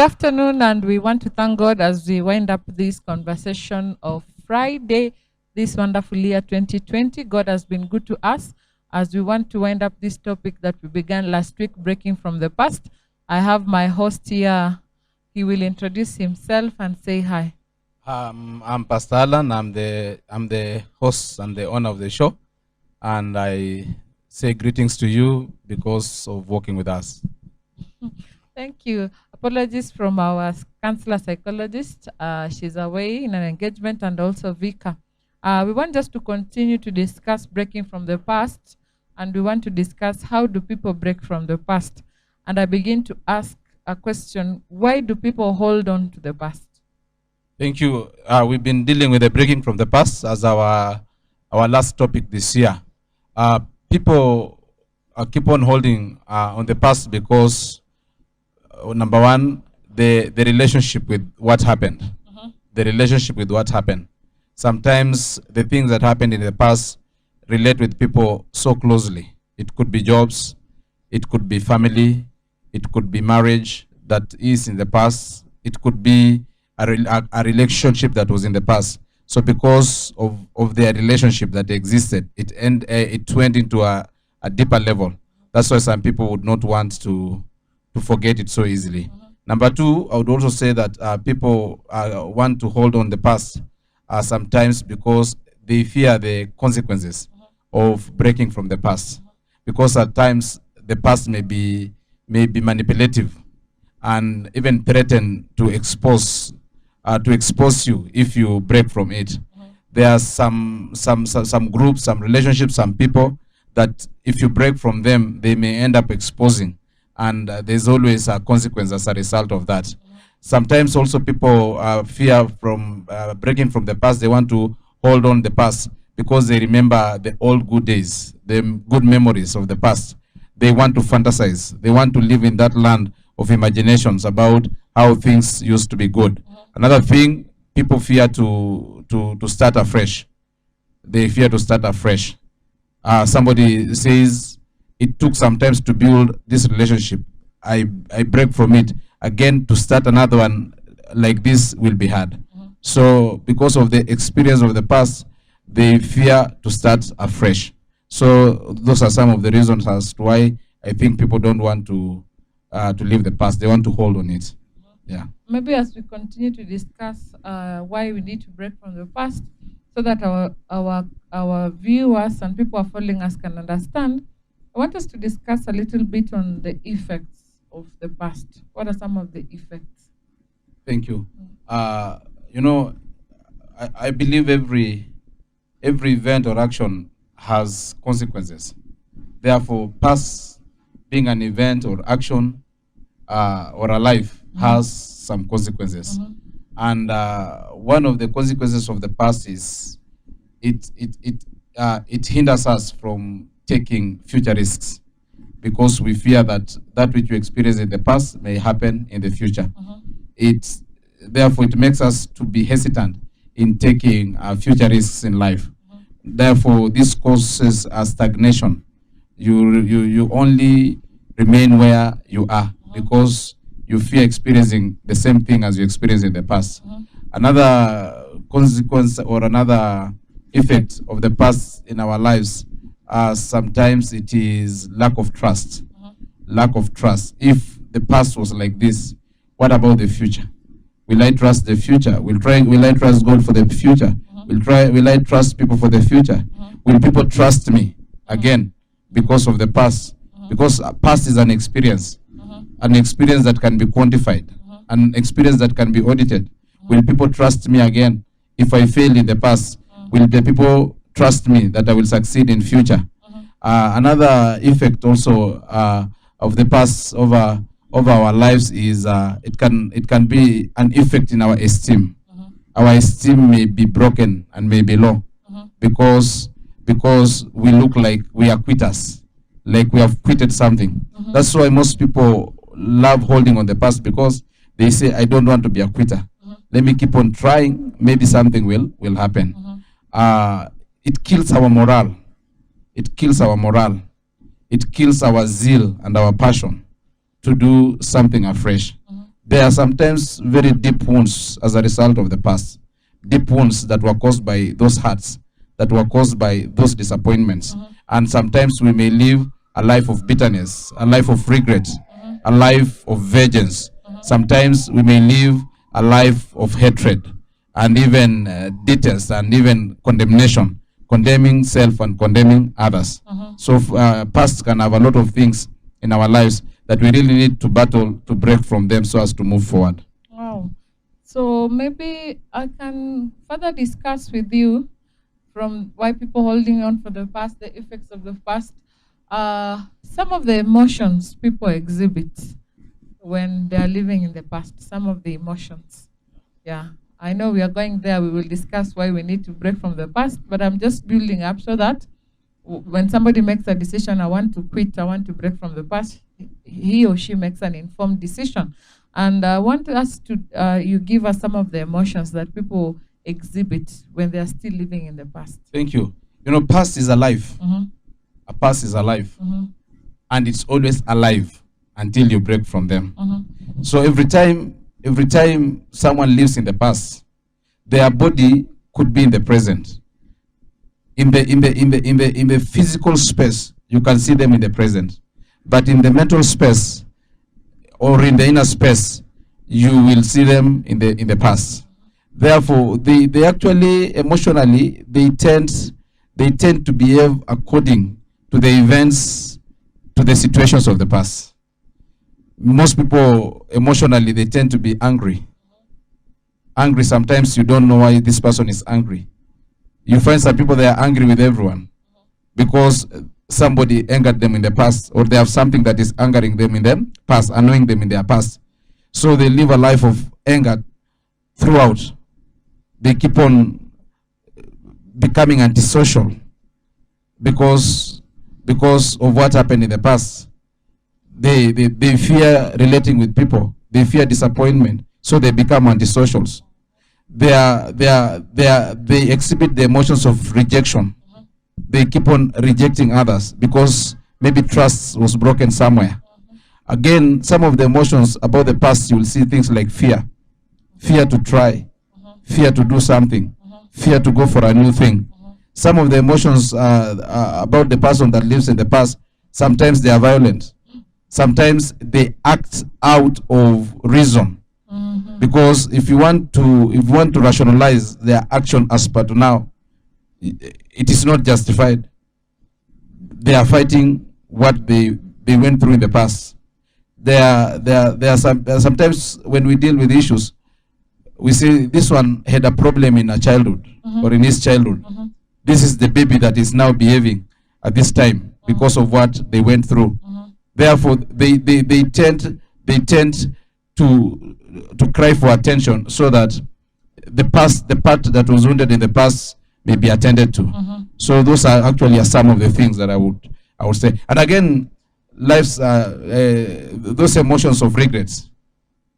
afternoon, and we want to thank God as we wind up this conversation of Friday, this wonderful year 2020. God has been good to us as we want to wind up this topic that we began last week, breaking from the past. I have my host here. He will introduce himself and say hi. I'm Pastor Alan. I'm the host and the owner of the show, and I say greetings to you because of working with us. Thank you. Apologies from our counselor psychologist. She's away in an engagement, and also Vika. We want just to continue to discuss breaking from the past, and we want to discuss how do people break from the past. And I begin to ask a question: why do people hold on to the past? Thank you. We've been dealing with the breaking from the past as our last topic this year. People keep on holding on the past because number one, the relationship with what happened. The relationship with what happened. Sometimes the things that happened in the past relate with people so closely. It could be jobs, it could be family, it could be marriage that is in the past, it could be a relationship that was in the past. So because of their relationship that existed, it went into a deeper level. That's why some people would not want to forget it so easily. Number two, I would also say that people want to hold on the past sometimes because they fear the consequences of breaking from the past. Because at times the past may be manipulative and even threaten to expose you if you break from it. There are some groups, some relationships, some people that if you break from them, they may end up exposing, and there's always a consequence as a result of that. Sometimes also people fear from breaking from the past. They want to hold on the past because they remember the old good days, the good memories of the past. They want to fantasize. They want to live in that land of imaginations about how things used to be good. Another thing, people fear to start afresh. They fear to start afresh. Somebody says, it took some time to build this relationship. I break from it. Again, to start another one like this will be hard. So because of the experience of the past, they fear to start afresh. So those are some of the reasons as to why I think people don't want to leave the past. They want to hold on it. Yeah. Maybe as we continue to discuss why we need to break from the past, so that our viewers and people are following us can understand, I want us to discuss a little bit on the effects of the past. What are some of the effects? Thank you. I believe every event or action has consequences. Therefore, past being an event or action or a life has some consequences. And one of the consequences of the past is it hinders us from taking future risks because we fear that which we experienced in the past may happen in the future. Therefore, it makes us to be hesitant in taking future risks in life. Therefore, this causes a stagnation. You only remain where you are because you fear experiencing the same thing as you experienced in the past. Another consequence or another effect of the past in our lives, sometimes it is lack of trust. Lack of trust. If the past was like this, what about the future? Will I trust the future? Will I trust God for the future? Will I trust people for the future? Will people trust me again because of the past? Because past is an experience that can be quantified, an experience that can be audited. Will people trust me again? If I fail in the past, will the people trust me that I will succeed in future? Another effect also of the past over our lives is it can be an effect in our esteem. Our esteem may be broken and may be low because we look like we are quitters, like we have quitted something. That's why most people love holding on the past, because they say, I don't want to be a quitter. Let me keep on trying. Maybe something will happen. It kills our morale. It kills our morale. It kills our zeal and our passion to do something afresh. There are sometimes very deep wounds as a result of the past. Deep wounds that were caused by those hurts, that were caused by those disappointments. And sometimes we may live a life of bitterness, a life of regret, a life of vengeance. Sometimes we may live a life of hatred and even detest and even condemnation, condemning self and condemning others. So past can have a lot of things in our lives that we really need to battle to break from them so as to move forward. Wow. So maybe I can further discuss with you from why people holding on for the past, the effects of the past. Some of the emotions people exhibit when they are living in the past, some of the emotions. Yeah, I know we are going there. We will discuss why we need to break from the past, but I'm just building up so that when somebody makes a decision, I want to quit, I want to break from the past, he or she makes an informed decision. And I want us to, you give us some of the emotions that people exhibit when they are still living in the past. Thank you. You know, past is alive. A past is alive. And it's always alive until you break from them. So every time someone lives in the past, their body could be in the present. In the physical space, you can see them in the present. But in the mental space or in the inner space, you will see them in the past. Therefore, they actually emotionally they tend to behave according to the events, to the situations of the past. Most people emotionally they tend to be angry. Angry, sometimes you don't know why this person is angry. You find some people they are angry with everyone because somebody angered them in the past, or they have something that is angering them in the past, annoying them in their past. So they live a life of anger throughout. They keep on becoming antisocial because of what happened in the past. They fear relating with people. They fear disappointment, so they become antisocials. They exhibit the emotions of rejection. They keep on rejecting others because maybe trust was broken somewhere. Again, some of the emotions about the past, you will see things like fear to try, fear to do something, fear to go for a new thing. Some of the emotions about the person that lives in the past, sometimes they are violent. Sometimes they act out of reason. Because if you want to rationalize their action as per to now, it is not justified. They are fighting what they went through in the past. There are sometimes when we deal with issues, we say this one had a problem in a childhood or in his childhood. This is the baby that is now behaving at this time because of what they went through. Therefore, they tend to cry for attention so that the part that was wounded in the past may be attended to. So those are actually some of the things that I would say. And again, life's those emotions of regrets.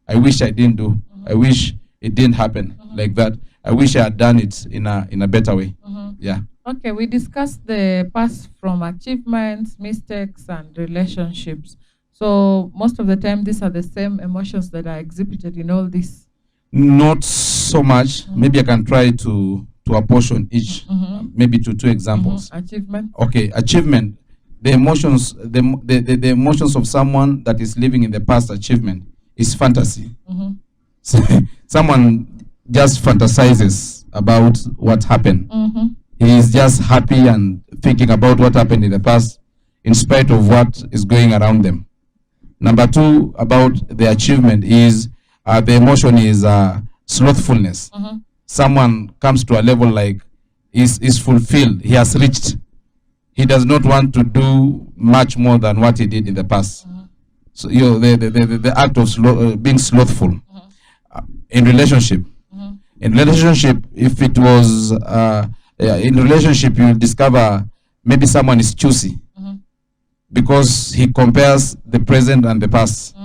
I wish I didn't do. I wish it didn't happen like that. I wish I had done it in a better way. Yeah. Okay, we discussed the past from achievements, mistakes, and relationships. So most of the time, these are the same emotions that are exhibited in all this. Not so much. Maybe I can try to apportion each, maybe to two examples. Achievement. Okay, achievement. The emotions of someone that is living in the past achievement is fantasy. So, someone just fantasizes about what happened. He is just happy and thinking about what happened in the past in spite of what is going around them. Number two, about the achievement is the emotion is slothfulness. Someone comes to a level like is fulfilled. He has reached. He does not want to do much more than what he did in the past. So the act of being slothful. In relationship. In relationship, if it was in relationship, you will discover maybe someone is choosy because he compares the present and the past.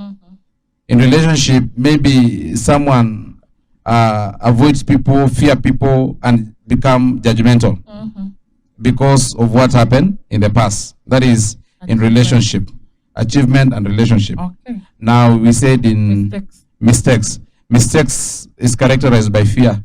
In relationship, maybe someone avoids people, fear people, and become judgmental because of what happened in the past. That is in relationship, achievement and relationship. Okay. Now we said in Mistakes. mistakes. Mistakes is characterized by fear.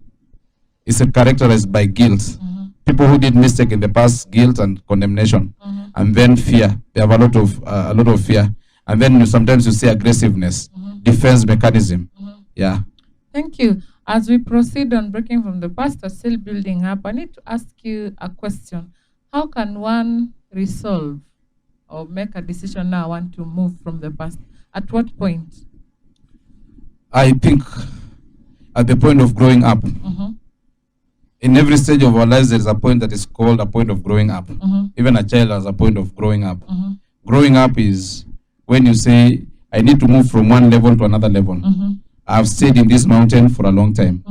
It's characterized by guilt. People who did mistake in the past, guilt and condemnation, and then fear. They have a lot of fear, and then sometimes you see aggressiveness, defense mechanism. Yeah. Thank you. As we proceed on breaking from the past or still building up, I need to ask you a question. How can one resolve or make a decision now, want to move from the past? At what point? I think at the point of growing up. In every stage of our lives, there is a point that is called a point of growing up. Even a child has a point of growing up. Growing up is when you say, I need to move from one level to another level. I've stayed in this mountain for a long time.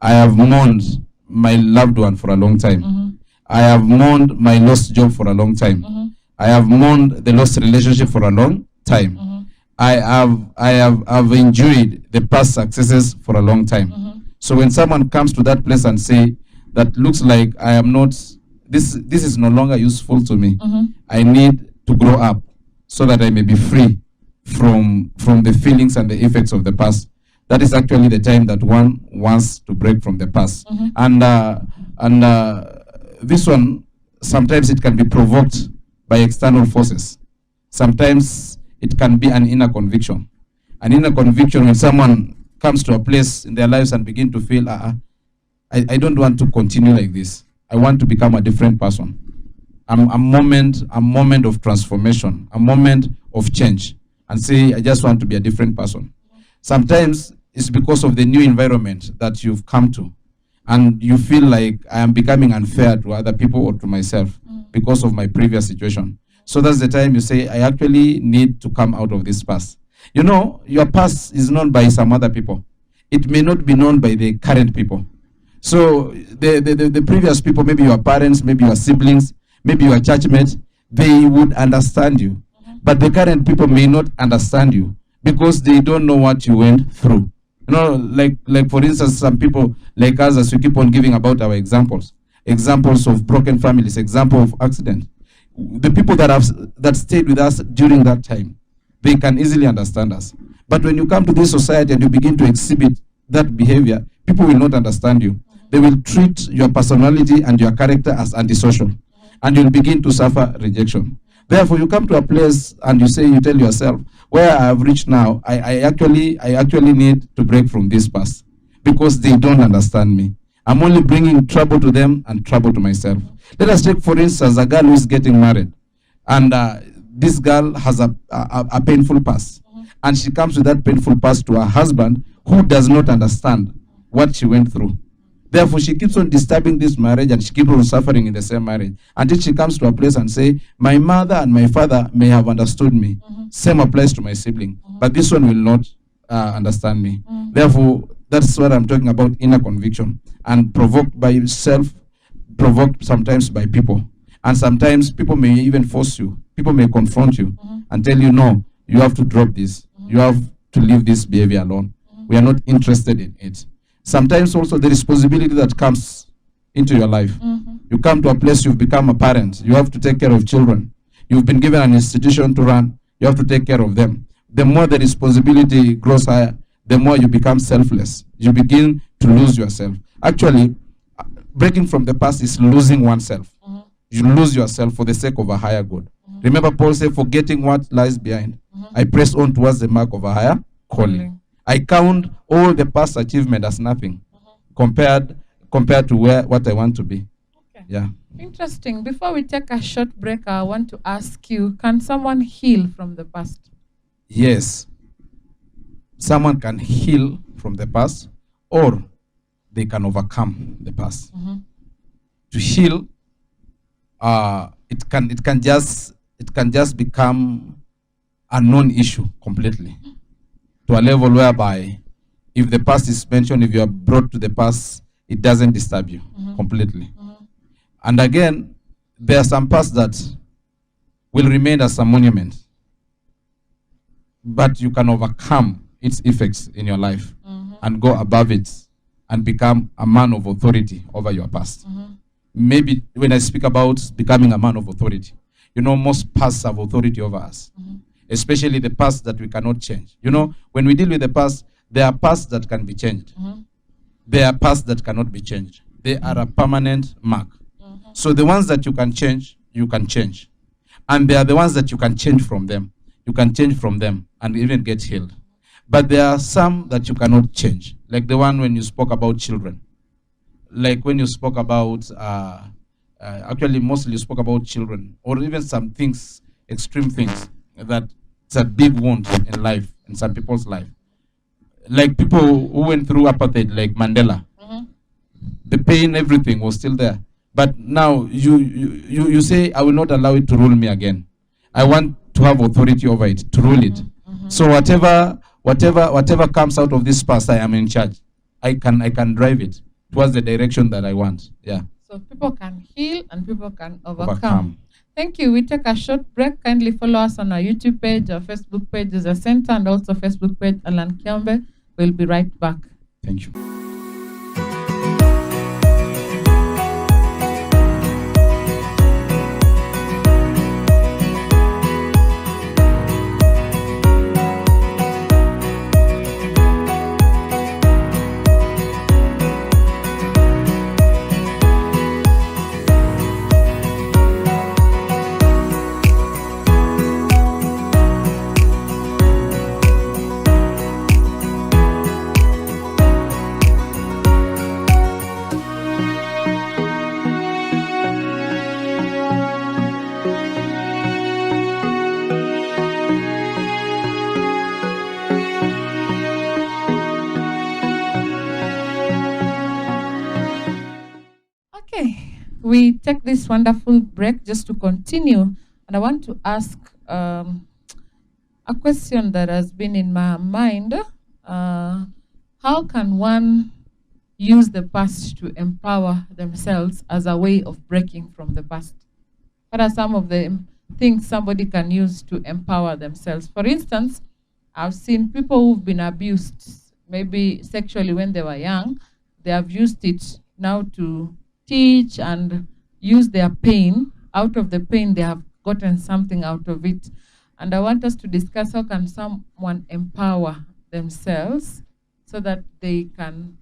I have mourned my loved one for a long time. I have mourned my lost job for a long time. I have mourned the lost relationship for a long time. I have enjoyed the past successes for a long time. So when someone comes to that place and say, that looks like I am not, this is no longer useful to me. I need to grow up so that I may be free from the feelings and the effects of the past. That is actually the time that one wants to break from the past. And this one, sometimes it can be provoked by external forces. Sometimes it can be an inner conviction. An inner conviction when someone comes to a place in their lives and begin to feel, I don't want to continue like this. I want to become a different person. A moment of transformation, a moment of change, and say, I just want to be a different person. Sometimes it's because of the new environment that you've come to, and you feel like I am becoming unfair to other people or to myself because of my previous situation. So that's the time you say, I actually need to come out of this past. You know, your past is known by some other people. It may not be known by the current people. So the previous people, maybe your parents, maybe your siblings, maybe your church mates, they would understand you. But the current people may not understand you because they don't know what you went through. You know, like for instance, some people like us, as we keep on giving about our examples of broken families, example of accident. The people that stayed with us during that time, they can easily understand us. But when you come to this society and you begin to exhibit that behavior, people will not understand you. They will treat your personality and your character as antisocial, and you'll begin to suffer rejection. Therefore, you come to a place and you tell yourself, where I have reached now, I actually need to break from this past because they don't understand me. I'm only bringing trouble to them and trouble to myself. Let us take, for instance, a girl who is getting married, and this girl has a painful past, and she comes with that painful past to her husband who does not understand what she went through. Therefore, she keeps on disturbing this marriage and she keeps on suffering in the same marriage until she comes to a place and say, my mother and my father may have understood me. Same applies to my sibling, but this one will not understand me. Therefore, that's what I'm talking about, inner conviction, and provoked by yourself, provoked sometimes by people. And sometimes people may even force you. People may confront you and tell you, no, you have to drop this. You have to leave this behavior alone. We are not interested in it. Sometimes also the responsibility that comes into your life. You come to a place, you've become a parent. You have to take care of children. You've been given an institution to run. You have to take care of them. The more the responsibility grows higher, the more you become selfless. You begin to lose yourself. Actually, breaking from the past is losing oneself. You lose yourself for the sake of a higher good. Remember Paul said, forgetting what lies behind, I press on towards the mark of a higher calling. I count all the past achievement as nothing compared to what I want to be. Okay. Yeah. Interesting. Before we take a short break, I want to ask you, can someone heal from the past? Yes. Someone can heal from the past, or they can overcome the past. To heal, it can just become a non-issue completely, to a level whereby if the past is mentioned, if you are brought to the past, it doesn't disturb you completely. And again, there are some pasts that will remain as a monument, but you can overcome its effects in your life and go above it and become a man of authority over your past. Maybe when I speak about becoming a man of authority, you know, most pasts have authority over us, especially the past that we cannot change. You know, when we deal with the past, There are pasts that can be changed. There are pasts that cannot be changed. They are a permanent mark. So the ones that you can change, you can change. And there are the ones that you can change from them. You can change from them and even get healed. But there are some that you cannot change. Like the one when you spoke about children. Like when you spoke about, actually mostly you spoke about children. Or even some things, extreme things, that it's a big wound in life, in some people's life. Like people who went through apartheid, like Mandela. The pain, everything was still there. But now you say, I will not allow it to rule me again. I want to have authority over it, to rule it. So whatever comes out of this past, I am in charge. I can drive it towards the direction that I want. Yeah. So people can heal and people can overcome. Thank you. We take a short break. Kindly follow us on our YouTube page, our Facebook page is a center, and also Facebook page Alan Kiambe. We'll be right back. Thank you. We take this wonderful break just to continue, and I want to ask a question that has been in my mind. How can one use the past to empower themselves as a way of breaking from the past? What are some of the things somebody can use to empower themselves? For instance, I've seen people who've been abused, maybe sexually when they were young. They have used it now to teach and use their pain. Out of the pain, they have gotten something out of it. And I want us to discuss how can someone empower themselves so that they can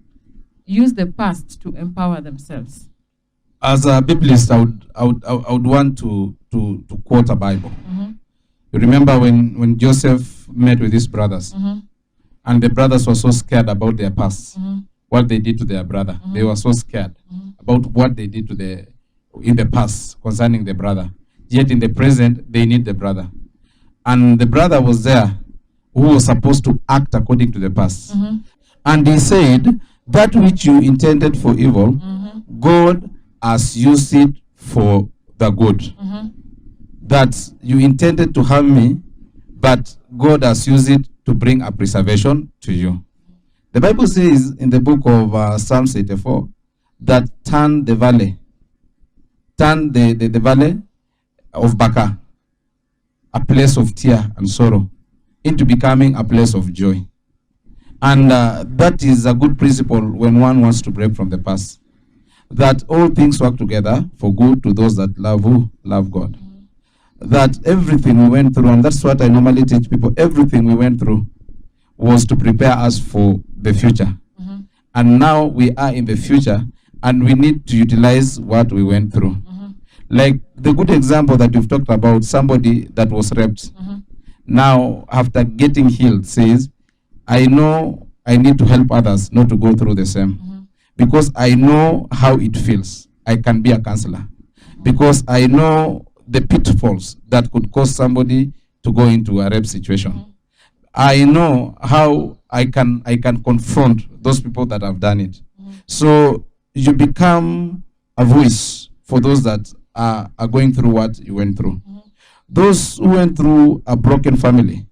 use the past to empower themselves. As a Biblist, I would want to quote a Bible. You remember when Joseph met with his brothers, and the brothers were so scared about their past, what they did to their brother. They were so scared about what they did to in the past concerning the brother. Yet in the present, they need the brother. And the brother was there who was supposed to act according to the past. And he said, that which you intended for evil, God has used it for the good. That you intended to harm me, but God has used it to bring a preservation to you. The Bible says in the book of Psalms 84 that turn the valley of Baca, a place of tear and sorrow, into becoming a place of joy. And that is a good principle when one wants to break from the past. That all things work together for good to those that love God. That everything we went through, and that's what I normally teach people, everything we went through was to prepare us for the future. And now we are in the future, and we need to utilize what we went through. Like the good example that you've talked about, somebody that was raped, now after getting healed says, I know I need to help others not to go through the same. Because I know how it feels. I can be a counselor. Because I know the pitfalls that could cause somebody to go into a rape situation. I know how I can confront those people that have done it. So you become a voice for those that are going through what you went through. Those who went through a broken family,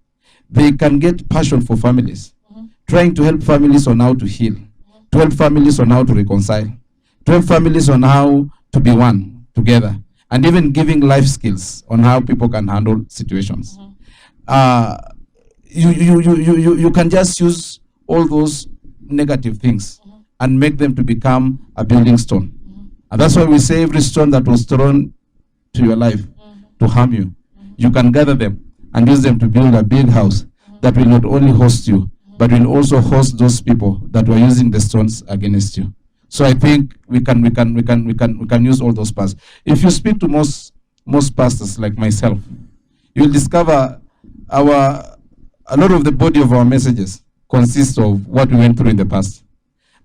they can get passion for families, trying to help families on how to heal, to help families on how to reconcile, to help families on how to be one together, and even giving life skills on how people can handle situations. You can just use all those negative things and make them to become a building stone. And that's why we say every stone that was thrown to your life to harm you, you can gather them and use them to build a big house that will not only host you, but will also host those people that were using the stones against you. So I think we can use all those paths. If you speak to most pastors like myself, you'll discover a lot of the body of our messages consists of what we went through in the past.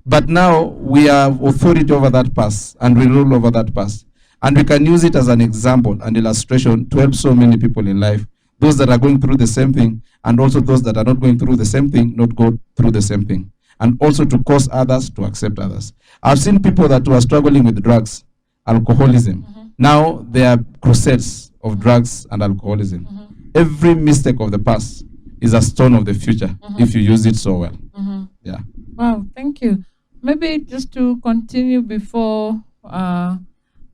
But now we have authority over that past and we rule over that past. And we can use it as an example and illustration to help so many people in life. Those that are going through the same thing, and also those that are not going through the same thing, not go through the same thing. And also to cause others to accept others. I've seen people that were struggling with drugs, alcoholism. Now they are crusades of drugs and alcoholism. Every mistake of the past is a stone of the future if you use it so well. Yeah. Wow, thank you. Maybe just to continue before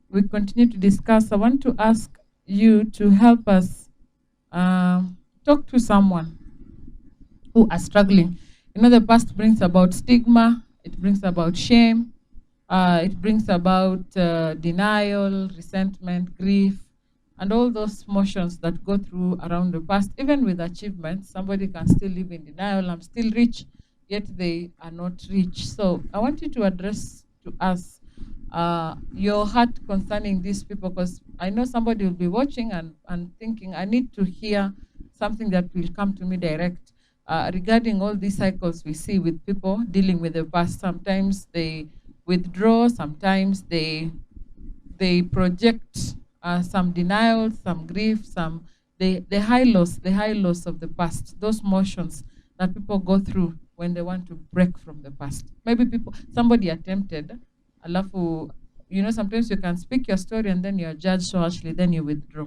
we continue to discuss, I want to ask you to help us talk to someone who are struggling. You know, the past brings about stigma, it brings about shame, it brings about denial, resentment, grief, and all those emotions that go through around the past. Even with achievements, somebody can still live in denial. I'm still rich, yet they are not rich. So I want you to address to us your heart concerning these people, because I know somebody will be watching and thinking, I need to hear something that will come to me direct regarding all these cycles we see with people dealing with the past. Sometimes they withdraw, sometimes they project some denial, some grief, some the high loss of the past, those motions that people go through when they want to break from the past. Maybe somebody attempted, alafu, you know, sometimes you can speak your story and then you're judged so harshly, then you withdraw.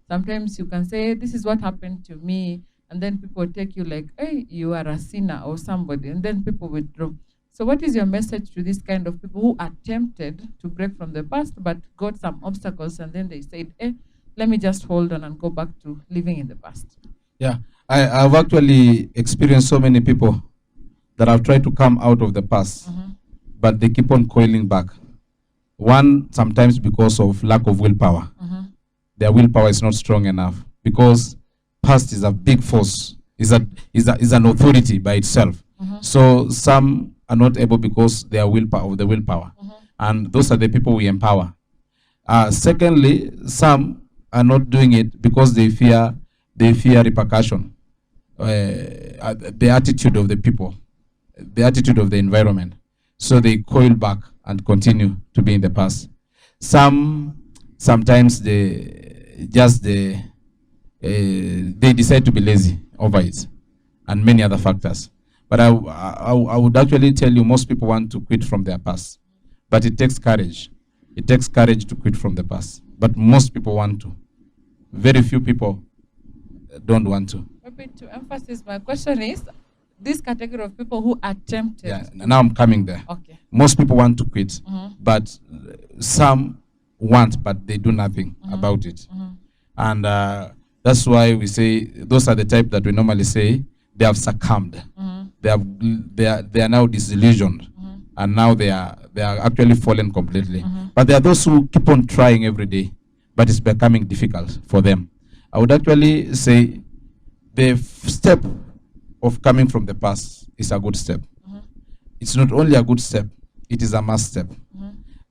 Sometimes you can say, this is what happened to me, and then people take you like, hey, you are a sinner or somebody, and then people withdraw. So what is your message to this kind of people who attempted to break from the past but got some obstacles and then they said, let me just hold on and go back to living in the past? Yeah, I've actually experienced so many people that have tried to come out of the past, but they keep on coiling back. One, sometimes because of lack of willpower. Their willpower is not strong enough, because past is a big force, is an authority by itself. So some are not able because they are willpower. And those are the people we empower. Secondly, some are not doing it because they fear repercussion. The attitude of the people, the attitude of the environment. So they coil back and continue to be in the past. Sometimes they decide to be lazy over it, and many other factors. But I would actually tell you, most people want to quit from their past, but it takes courage. It takes courage to quit from the past, but most people want to. Very few people don't want to. Maybe to emphasize, my question is, this category of people who attempted. Yeah, now I'm coming there. Okay. Most people want to quit, but some want, but they do nothing about it. And that's why we say those are the type that we normally say they have succumbed. They are now disillusioned, and now they are actually fallen completely. But there are those who keep on trying every day, but it's becoming difficult for them. I would actually say the step of coming from the past is a good step. It's not only a good step, it is a must step.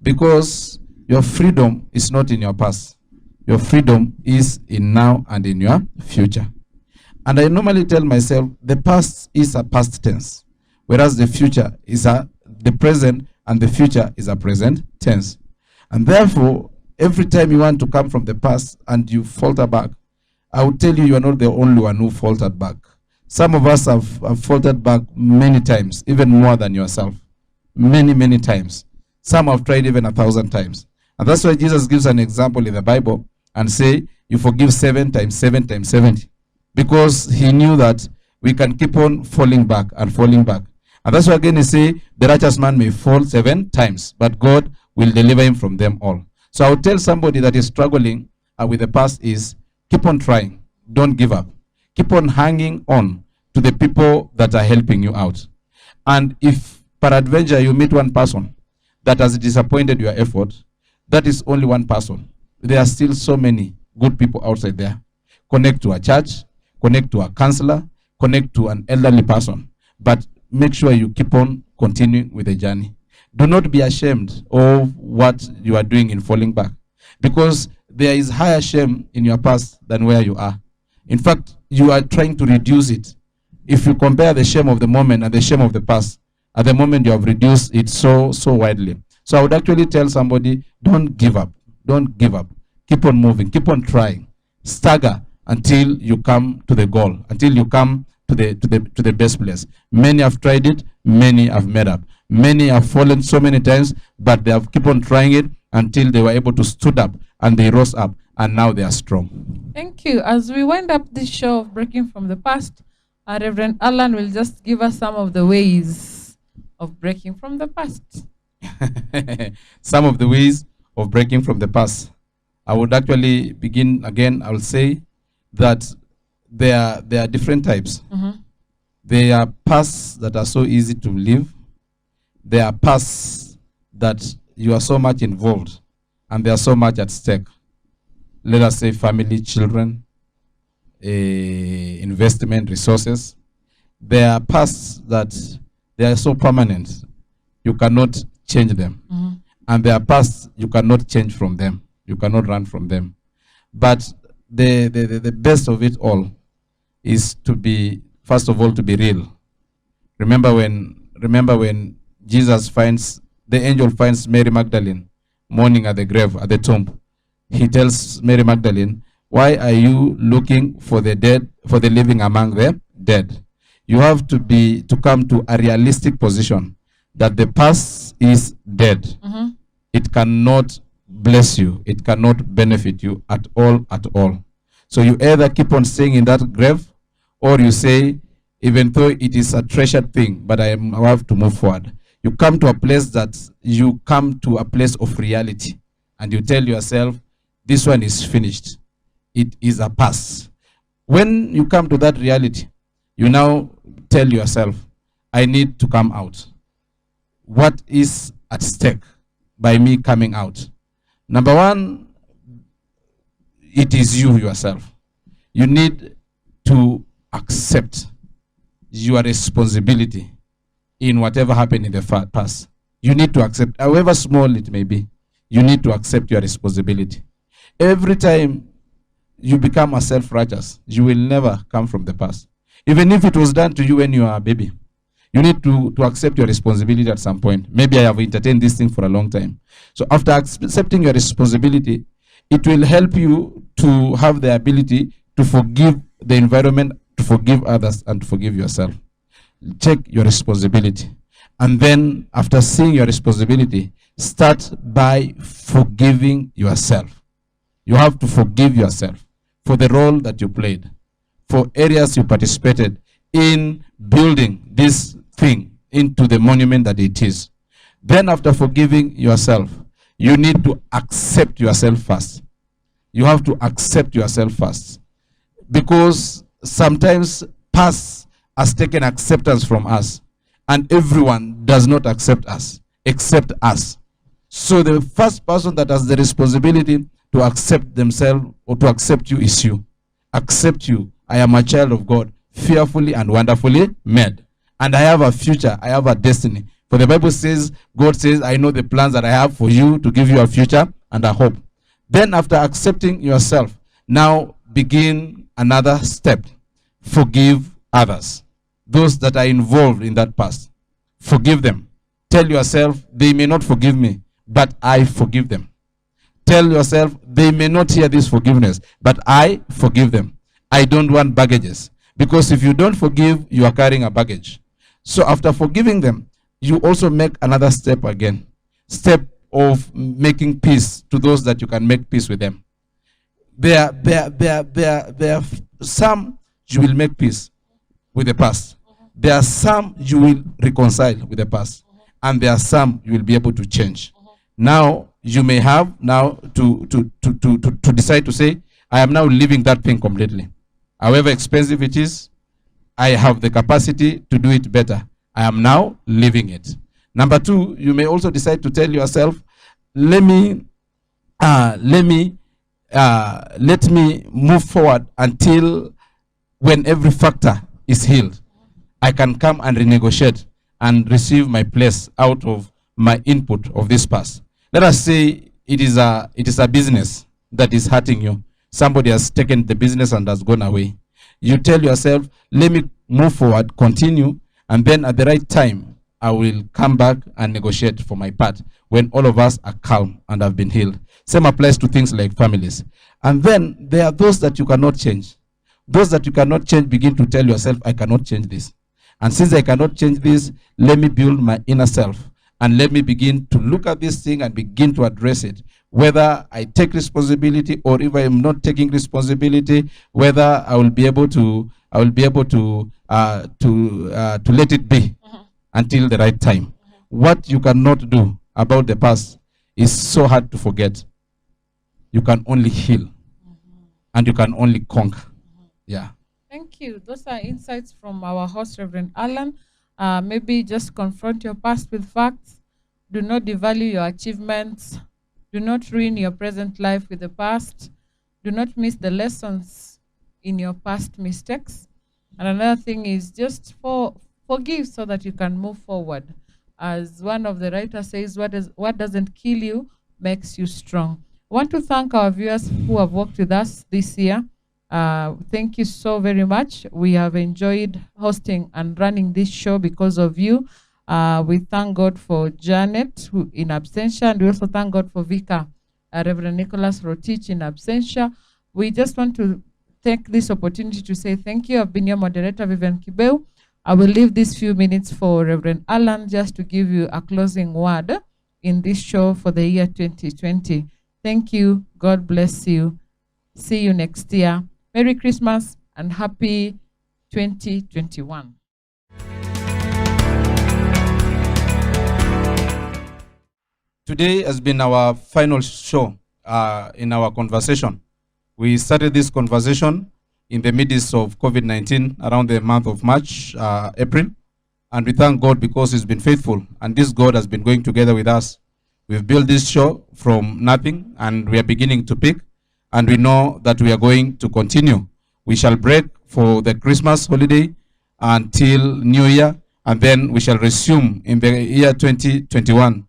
Because your freedom is not in your past. Your freedom is in now and in your future. And I normally tell myself, the past is a past tense, whereas the future is the present, and the future is a present tense. And therefore, every time you want to come from the past and you falter back, I would tell you, you are not the only one who faltered back. Some of us have faltered back many times, even more than yourself. Many, many times. Some have tried even 1,000 times. And that's why Jesus gives an example in the Bible and say, you forgive 7 times 7 times 70. Because he knew that we can keep on falling back and falling back. And that's why again he say, the righteous man may fall 7 times, but God will deliver him from them all. So I would tell somebody that is struggling with the past is, keep on trying. Don't give up. Keep on hanging on to the people that are helping you out. And if peradventure you meet one person that has disappointed your effort, that is only one person. There are still so many good people outside there. Connect to a church, connect to a counselor, connect to an elderly person. but make sure you keep on continuing with the journey. Do not be ashamed of what you are doing in falling back, because there is higher shame in your past than where you are. In fact, you are trying to reduce it. If you compare the shame of the moment and the shame of the past, at the moment you have reduced it so widely. So I would actually tell somebody, don't give up. Don't give up. Keep on moving. Keep on trying. Stagger until you come to the goal, until you come to the best place. Many have tried it. Many have made up. Many have fallen so many times, but they have keep on trying it until they were able to stood up and they rose up, and now they are strong. Thank you. As we wind up this show of Breaking from the Past, Reverend Alan will just give us some of the ways of breaking from the past. Some of the ways of breaking from the past. I would actually begin again. I will say that there are different types. There are pasts that are so easy to live. There are pasts that you are so much involved and there are so much at stake. Let us say family, children, investment, resources. There are pasts that they are so permanent, you cannot change them. And there are pasts you cannot change from them. You cannot run from them. But the best of it all is to be, first of all, to be real. Remember when Jesus finds, the angel finds Mary Magdalene mourning at the grave, at the tomb. He tells Mary Magdalene, why are you looking for the dead, for the living among the dead? You have to come to a realistic position that the past is dead. It cannot bless you. It cannot benefit you at all, at all. So you either keep on staying in that grave, or you say, even though it is a treasured thing, but I have to move forward. You come to a place of reality, and you tell yourself, this one is finished. It is a past. When you come to that reality, you now tell yourself, I need to come out. What is at stake by me coming out? Number one, it is you yourself. You need to accept your responsibility in whatever happened in the past. You need to accept, however small it may be, you need to accept your responsibility. Every time you become a self-righteous, you will never come from the past. Even if it was done to you when you are a baby, you need to accept your responsibility at some point. Maybe I have entertained this thing for a long time. So after accepting your responsibility, it will help you to have the ability to forgive the environment, to forgive others, and to forgive yourself. Check your responsibility. And then after seeing your responsibility, start by forgiving yourself. You have to forgive yourself for the role that you played, for areas you participated in building this thing into the monument that it is. Then after forgiving yourself, you need to accept yourself first. You have to accept yourself first. Because sometimes past has taken acceptance from us, and everyone does not accept us except us. So the first person that has the responsibility to accept themselves or to accept you is you. Accept you. I am a child of God, fearfully and wonderfully made. And I have a future. I have a destiny. For the Bible says, God says, I know the plans that I have for you to give you a future and a hope. Then after accepting yourself, now begin another step. Forgive others. Those that are involved in that past. Forgive them. Tell yourself, they may not forgive me, but I forgive them. Tell yourself, they may not hear this forgiveness, but I forgive them. I don't want baggages. Because if you don't forgive, you are carrying a baggage. So after forgiving them, you also make another step again. Step of making peace to those that you can make peace with them. There are some you will make peace with the past. There are some you will reconcile with the past. And there are some you will be able to change. Now, you may have now to decide to say, I am now leaving that thing completely. However expensive it is, I have the capacity to do it better. I am now leaving it. Number two, you may also decide to tell yourself, let me move forward until when every factor is healed. I can come and renegotiate and receive my place out of my input of this past. Let us say it is a business that is hurting you. Somebody has taken the business and has gone away. You tell yourself, let me move forward, continue, and then at the right time, I will come back and negotiate for my part when all of us are calm and have been healed. Same applies to things like families. And then there are those that you cannot change. Those that you cannot change, begin to tell yourself, I cannot change this. And since I cannot change this, let me build my inner self and let me begin to look at this thing and begin to address it. Whether I take responsibility or if I am not taking responsibility, whether I will be able to let it be until the right time. What you cannot do about the past is so hard to forget. You can only heal and you can only conquer. Yeah. Thank you. Those are insights from our host, Reverend Alan. Maybe just confront your past with facts. Do not devalue your achievements. Do not ruin your present life with the past. Do not miss the lessons in your past mistakes. And another thing is just forgive so that you can move forward. As one of the writers says, what doesn't kill you makes you strong. I want to thank our viewers who have worked with us this year. Thank you so very much. We have enjoyed hosting and running this show because of you. We thank God for Janet who in absentia, and we also thank God for Vicar, Reverend Nicholas Rotich in absentia. We just want to take this opportunity to say thank you. I've been your moderator, Vivian Kibeu. I will leave these few minutes for Reverend Alan just to give you a closing word in this show for the year 2020. Thank you. God bless you. See you next year. Merry Christmas and happy 2021. Today has been our final show in our conversation. We started this conversation in the midst of COVID-19 around the month of March, April. And we thank God because he's been faithful. And this God has been going together with us. We've built this show from nothing and we are beginning to pick. And we know that we are going to continue. We shall break for the Christmas holiday until New Year. And then we shall resume in the year 2021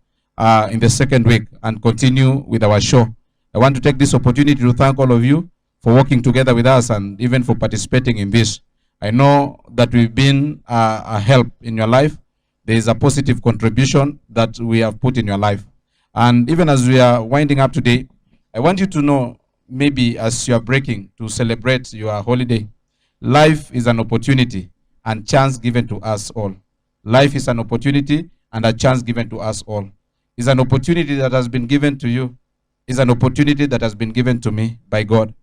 in the second week and continue with our show. I want to take this opportunity to thank all of you for working together with us and even for participating in this. I know that we've been a help in your life. There is a positive contribution that we have put in your life. And even as we are winding up today, I want you to know, maybe as you are breaking to celebrate your holiday, life is an opportunity and chance given to us all. Life is an opportunity and a chance given to us all. It's an opportunity that has been given to you. It's an opportunity that has been given to me by God.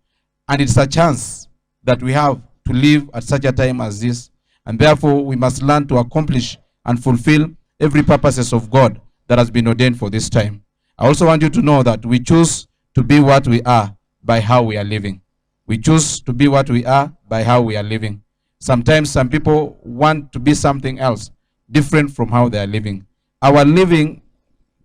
And it's a chance that we have to live at such a time as this. And therefore, we must learn to accomplish and fulfill every purposes of God that has been ordained for this time. I also want you to know that we choose to be what we are by how we are living. We choose to be what we are by how we are living. Sometimes some people want to be something else, different from how they are living. Our living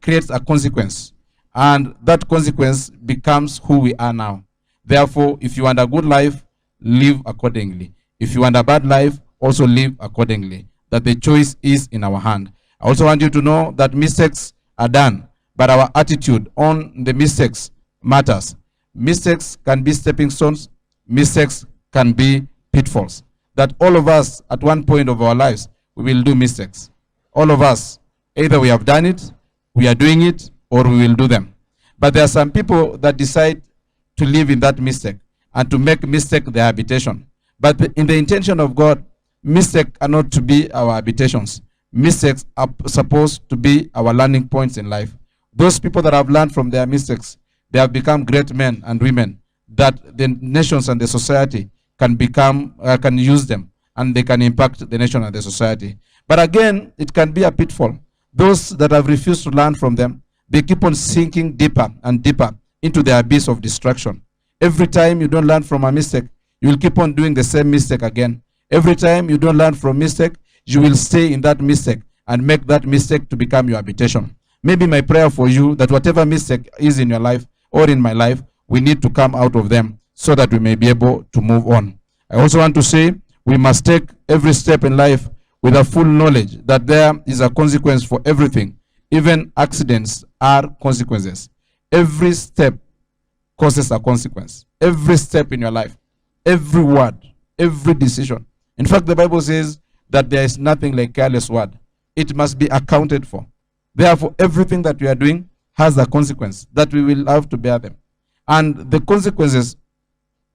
creates a consequence, and that consequence becomes who we are now. Therefore, if you want a good life, live accordingly. If you want a bad life, also live accordingly. That the choice is in our hand. I also want you to know that mistakes are done, but our attitude on the mistakes matters. Mistakes can be stepping stones. Mistakes can be pitfalls. That all of us, at one point of our lives, we will do mistakes. All of us, either we have done it, we are doing it, or we will do them. But there are some people that decide to live in that mistake and to make mistake their habitation. But in the intention of God, mistakes are not to be our habitations. Mistakes are supposed to be our learning points in life. Those people that have learned from their mistakes, they have become great men and women that the nations and the society can use them, and they can impact the nation and the society. But again, it can be a pitfall. Those that have refused to learn from them, they keep on sinking deeper and deeper into the abyss of destruction. Every time you don't learn from a mistake, you will keep on doing the same mistake again. Every time you don't learn from mistake, you will stay in that mistake and make that mistake to become your habitation. Maybe my prayer for you that whatever mistake is in your life or in my life, we need to come out of them so that we may be able to move on. I also want to say we must take every step in life with a full knowledge that there is a consequence for everything. Even accidents are consequences. Every step causes a consequence. Every step in your life, every word, every decision. In fact, the Bible says that there is nothing like careless word. It must be accounted for. Therefore, everything that we are doing has a consequence that we will have to bear them. And the consequences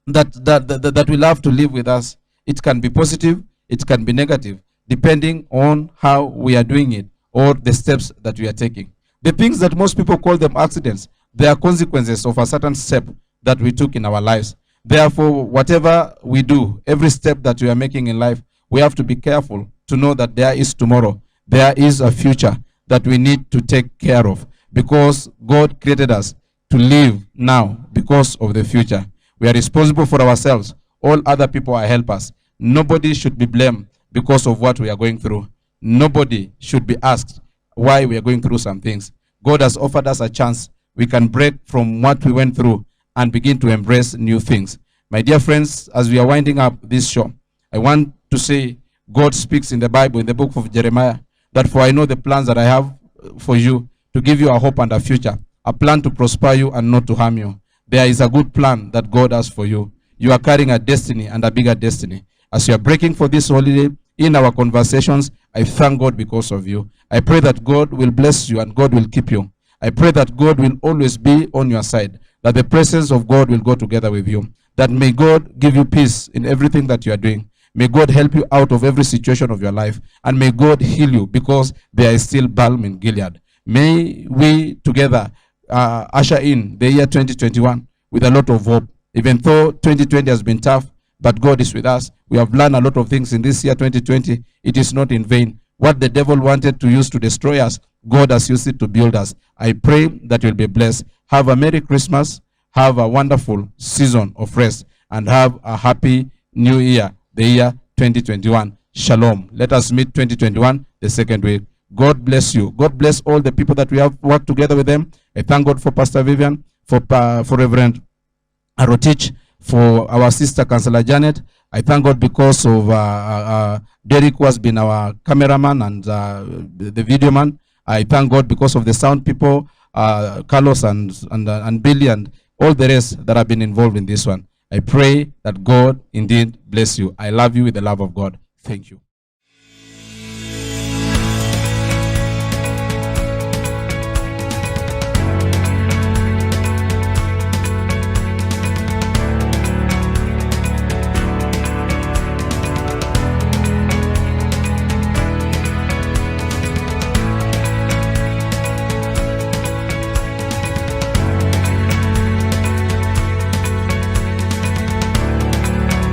that will have to live with us, it can be positive, it can be negative, depending on how we are doing it or the steps that we are taking. The things that most people call them accidents, they are consequences of a certain step that we took in our lives. Therefore, whatever we do, every step that we are making in life, we have to be careful to know that there is tomorrow. There is a future that we need to take care of, because God created us to live now because of the future. We are responsible for ourselves. All other people are helpers. Nobody should be blamed because of what we are going through. Nobody should be asked why we are going through some things. God has offered us a chance. We can break from what we went through and begin to embrace new things. My dear friends, as we are winding up this show, I want to say God speaks in the Bible, in the book of Jeremiah, that for I know the plans that I have for you, to give you a hope and a future, a plan to prosper you and not to harm you. There is a good plan that God has for you. You are carrying a destiny and a bigger destiny. As you are breaking for this holiday, in our conversations, I thank God because of you. I pray that God will bless you and God will keep you. I pray that God will always be on your side, that the presence of God will go together with you, that may God give you peace in everything that you are doing. May God help you out of every situation of your life, and may God heal you, because there is still balm in Gilead. May we together usher in the year 2021 with a lot of hope. Even though 2020 has been tough, but God is with us. We have learned a lot of things in this year 2020. It is not in vain. What the devil wanted to use to destroy us, God has used it to build us. I pray that you'll be blessed. Have a Merry Christmas. Have a wonderful season of rest, and have a happy new year, the year 2021. Shalom. Let us meet 2021, the second week. God bless you. God bless all the people that we have worked together with them. I thank God for Pastor Vivian, for Reverend Arotich, for our sister Councillor Janet. I thank God because of Derek, who has been our cameraman and the video man. I thank God because of the sound people, Carlos and Billy and all the rest that have been involved in this one. I pray that God indeed bless you. I love you with the love of God. Thank you.